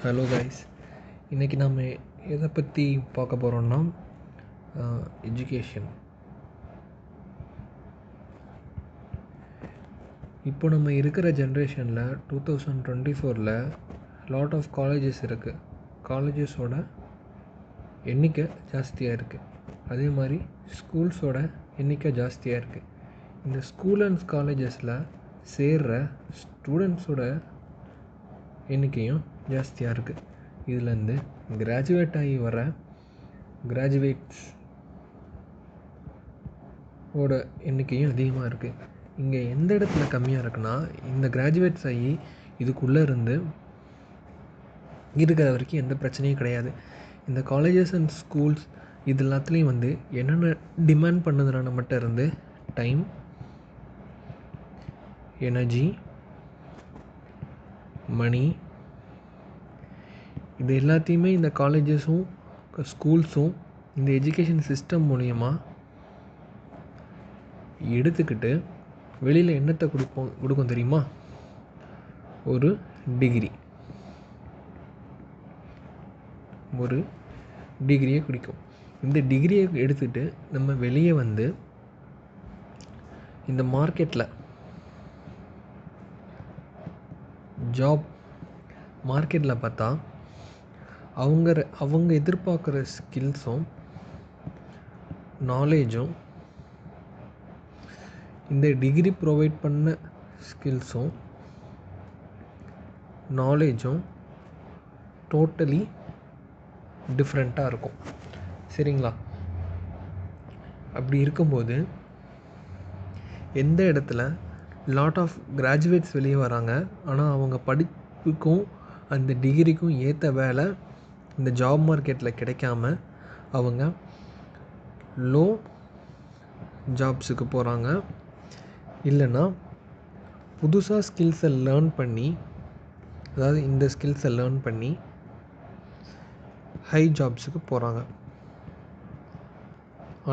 Hello guys, இன்றைக்கி நம்ம எதை பற்றி பார்க்க போகிறோம்னா எஜுகேஷன். இப்போ நம்ம இருக்கிற ஜென்ரேஷனில் 2024 லாட் ஆஃப் காலேஜஸ் இருக்குது. காலேஜஸோட எண்ணிக்கை ஜாஸ்தியாக இருக்குது. அதே மாதிரி ஸ்கூல்ஸோட எண்ணிக்கை ஜாஸ்தியாக இருக்குது. இந்த ஸ்கூல் அண்ட் காலேஜஸில் சேர்கிற ஸ்டூடெண்ட்ஸோட எண்ணிக்கையும் ஜாஸ்தியாக இருக்குது. இதுலேருந்து கிராஜுவேட் ஆகி வர கிராஜுவேட்ஸ் ஓட எண்ணிக்கையும் அதிகமாக இருக்குது. இங்கே எந்த இடத்துல கம்மியாக இருக்குன்னா, இந்த கிராஜுவேட்ஸ் ஆகி இதுக்குள்ளே இருந்து இருக்கிற வரைக்கும் எந்த பிரச்சனையும் கிடையாது. இந்த காலேஜஸ் அண்ட் ஸ்கூல்ஸ் இது எல்லாத்துலேயும் என்னென்ன டிமாண்ட் பண்ணுதுன்னா நம்மகிட்ட இருந்து டைம், எனர்ஜி, மணி, இது எல்லாத்தையுமே இந்த காலேஜஸும் ஸ்கூல்ஸும் இந்த எஜுகேஷன் சிஸ்டம் மூலயமா எடுத்துக்கிட்டு வெளியில் என்னத்தை கொடுக்கும் தெரியுமா? ஒரு டிகிரியை குடிக்கும். இந்த டிகிரியை எடுத்துகிட்டு நம்ம வெளியே இந்த மார்க்கெட்டில் மார்க்கெட்டில் பார்த்தா அவங்க எதிர்பார்க்குற ஸ்கில்ஸும் நாலேஜும் இந்த டிகிரி ப்ரொவைட் பண்ண ஸ்கில்ஸும் நாலேஜும் டோட்டலி டிஃப்ரெண்ட்டாக இருக்கும். சரிங்களா? அப்படி இருக்கும்போது எந்த இடத்துல லாட் ஆஃப் கிராஜுவேட்ஸ் வெளியே வராங்க, ஆனால் அவங்க படிப்புக்கும் அந்த டிகிரிக்கும் ஏற்ற வேலை இந்த ஜாப் மார்க்கெட்டில் கிடைக்காம அவங்க லோ ஜாப்ஸுக்கு போகிறாங்க. இல்லைன்னா புதுசாக ஸ்கில்ஸை லேர்ன் பண்ணி, அதாவது இந்த ஸ்கில்ஸை லேர்ன் பண்ணி ஹை ஜாப்ஸுக்கு போகிறாங்க.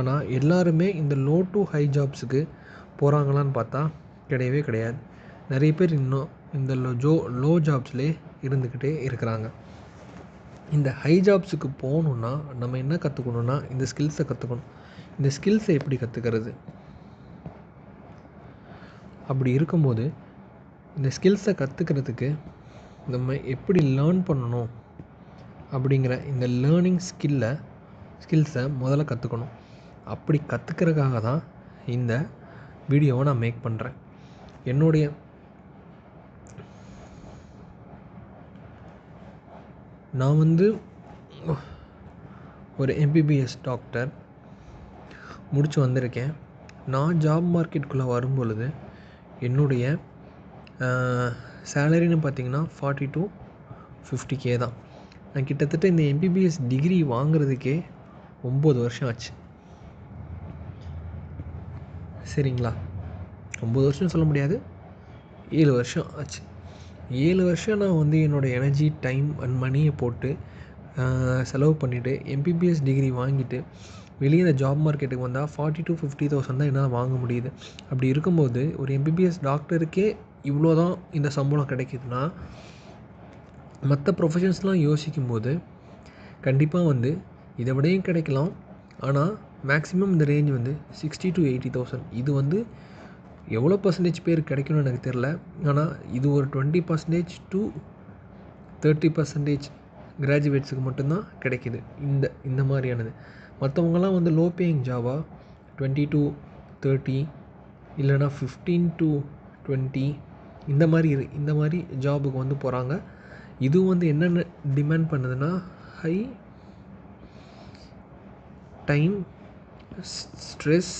ஆனால் எல்லாருமே இந்த லோ டு ஹை ஜாப்ஸுக்கு போகிறாங்களான்னு பார்த்தா கிடையவே கிடையாது. நிறைய பேர் இன்னும் இந்த லோ ஜாப்ஸ்லேயே இருந்துக்கிட்டே இருக்கிறாங்க. இந்த ஹை ஜாப்ஸுக்கு போகணுன்னா நம்ம என்ன கற்றுக்கணுன்னா இந்த ஸ்கில்ஸை கற்றுக்கணும். இந்த ஸ்கில்ஸை எப்படி கற்றுக்கிறது? அப்படி இருக்கும்போது இந்த ஸ்கில்ஸை கற்றுக்கிறதுக்கு நம்ம எப்படி லேர்ன் பண்ணணும் அப்படிங்கிற இந்த லேர்னிங் ஸ்கில்ஸை முதல்ல கற்றுக்கணும். அப்படி கற்றுக்கிறதுக்காக தான் இந்த வீடியோவை நான் மேக் பண்ணுறேன். நான் ஒரு MBBS டாக்டர் முடிச்சு வந்திருக்கேன். நான் ஜாப் மார்க்கெட்டுக்குள்ளே வரும்பொழுது என்னுடைய சேலரின்னு பார்த்திங்கன்னா 40 to 50K தான். நான் கிட்டத்தட்ட இந்த MBBS டிகிரி வாங்குறதுக்கே 9 வருஷம் ஆச்சு. சரிங்களா? 9 வருஷம் சொல்ல முடியாது, 7 வருஷம் ஆச்சு. 7 வருஷம் நான் என்னோடய எனர்ஜி, டைம் அண்ட் மணியை போட்டு செலவு பண்ணிவிட்டு MBBS டிகிரி வாங்கிட்டு வெளியே இந்த ஜாப் மார்க்கெட்டுக்கு வந்தால் 40 to 50,000 தான் என்னால் வாங்க முடியுது. அப்படி இருக்கும்போது ஒரு MBBS டாக்டருக்கே இவ்வளோ தான் இந்த சம்பளம் கிடைக்கிதுன்னா, மற்ற ப்ரொஃபஷன்ஸ்லாம் யோசிக்கும்போது கண்டிப்பாக இதை விடையும் கிடைக்கலாம். ஆனால் மேக்ஸிமம் இந்த ரேஞ்ச் 60 to 80,000. இது எவ்வளோ பர்சன்டேஜ் பேர் கிடைக்கணும்னு எனக்கு தெரில. ஆனால் இது ஒரு 20% to 30% கிராஜுவேட்ஸுக்கு மட்டும்தான் கிடைக்கிது இந்த மாதிரியானது. மற்றவங்கலாம் லோ பேயிங் ஜாபாக 20 to 30 இல்லைனா 15 to 20 இந்த மாதிரி ஜாபுக்கு போகிறாங்க. இதுவும் என்னென்ன டிமாண்ட் பண்ணுதுன்னா ஹை டைம், ஸ்ட்ரெஸ்,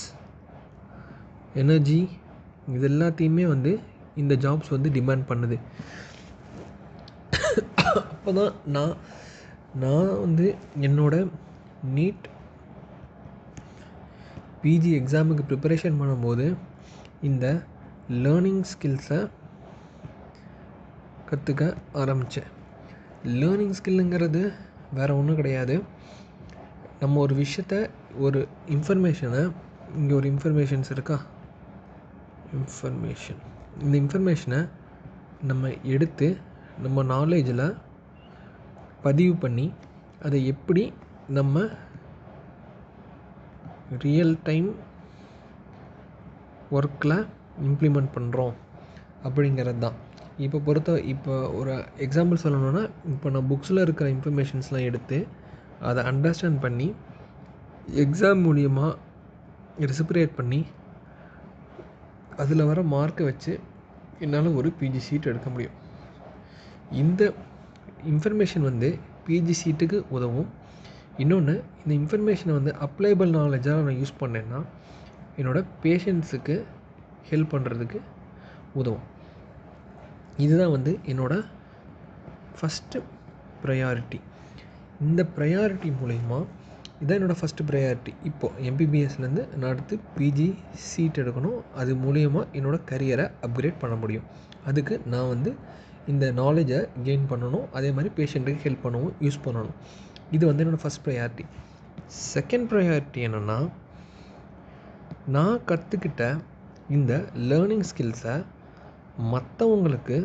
எனர்ஜி, இது எல்லாத்தையுமே இந்த ஜாப்ஸ் டிமாண்ட் பண்ணுது. அப்போ தான் நான் என்னோட நீட் PG எக்ஸாமுக்கு ப்ரிப்பரேஷன் பண்ணும்போது இந்த லேர்னிங் ஸ்கில்ஸை கற்றுக்க ஆரம்பித்தேன். லேர்னிங் ஸ்கில்லுங்கிறது வேறு ஒன்றும் கிடையாது. நம்ம ஒரு விஷயத்தை, ஒரு இன்ஃபர்மேஷனை, இங்கே ஒரு இன்ஃபர்மேஷன்ஸ் இருக்கா, இந்த இன்ஃபர்மேஷனை நம்ம எடுத்து நம்ம நாலேஜில் பதிவு பண்ணி அதை எப்படி நம்ம ரியல் டைம் ஒர்க்கில் இம்ப்ளிமெண்ட் பண்ணுறோம் அப்படிங்கிறது தான். இப்போ ஒரு எக்ஸாம்பிள் சொல்லணுன்னா, இப்போ நான் புக்ஸில் இருக்கிற இன்ஃபர்மேஷன்ஸ்லாம் எடுத்து அதை அண்டர்ஸ்டாண்ட் பண்ணி எக்ஸாம் மூலிமா ரெசிப்ரேட் பண்ணி அதில் வர மார்க்கை வச்சு என்னால் ஒரு பிஜி சீட் எடுக்க முடியும். இந்த இன்ஃபர்மேஷன் வந்து பிஜி சீட்டுக்கு உதவும். இன்னொன்று, இந்த இன்ஃபர்மேஷனை வந்து அப்ளைபிள் நாலேஜாக நான் யூஸ் பண்ணேன்னா என்னோடய பேஷண்ட்ஸுக்கு ஹெல்ப் பண்ணுறதுக்கு உதவும். இதுதான் வந்து என்னோடய ஃபஸ்ட்டு ப்ரையாரிட்டி. இந்த ப்ரையாரிட்டி மூலிமா இதான் என்னோடய ஃபஸ்ட்டு ப்ரையாரிட்டி. இப்போது எம்பிபிஎஸ்லேருந்து நான் அடுத்து பிஜி சீட் எடுக்கணும். அது மூலிமா என்னோடய கரியரை அப்கிரேட் பண்ண முடியும். அதுக்கு நான் வந்து இந்த நாலேஜை கெயின் பண்ணணும். அதே மாதிரி பேஷண்ட்டுக்கு ஹெல்ப் பண்ணவும் யூஸ் பண்ணணும். இது வந்து என்னோடய ஃபஸ்ட் ப்ரையாரிட்டி. செகண்ட் ப்ரையாரிட்டி என்னென்னா, நான் கற்றுக்கிட்ட இந்த லேர்னிங் ஸ்கில்ஸை மற்றவங்களுக்கு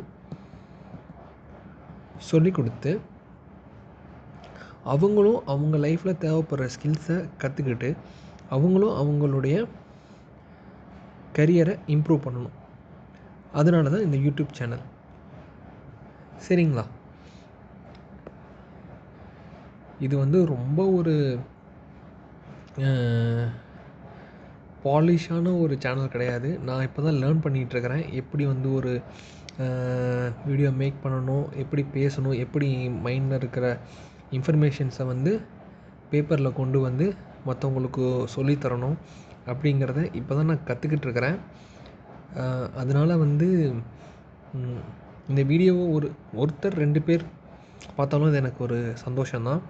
சொல்லிக் கொடுத்து அவங்களும் அவங்க லைஃப்பில் தேவைப்படுற ஸ்கில்ஸை கற்றுக்கிட்டு அவங்களும் அவங்களுடைய கரியரை இம்ப்ரூவ் பண்ணணும். அதனால தான் இந்த யூடியூப் சேனல். சரிங்களா? இது வந்து ரொம்ப ஒரு பாலிஷான ஒரு சேனல் கிடையாது. நான் இப்போ தான் லேர்ன் பண்ணிகிட்ருக்கிறேன். எப்படி வந்து ஒரு வீடியோ மேக் பண்ணணும், எப்படி பேசணும், எப்படி மைண்டில் இருக்கிற இன்ஃபர்மேஷன்ஸை வந்து பேப்பரில் கொண்டு வந்து மற்றவங்களுக்கு சொல்லித்தரணும் அப்படிங்கிறத இப்போ தான் நான் கற்றுக்கிட்டுருக்கிறேன். அதனால் வந்து இந்த வீடியோவை ஒருத்தர் 2 பேர் பார்த்தாலும் அது எனக்கு ஒரு சந்தோஷம்தான்.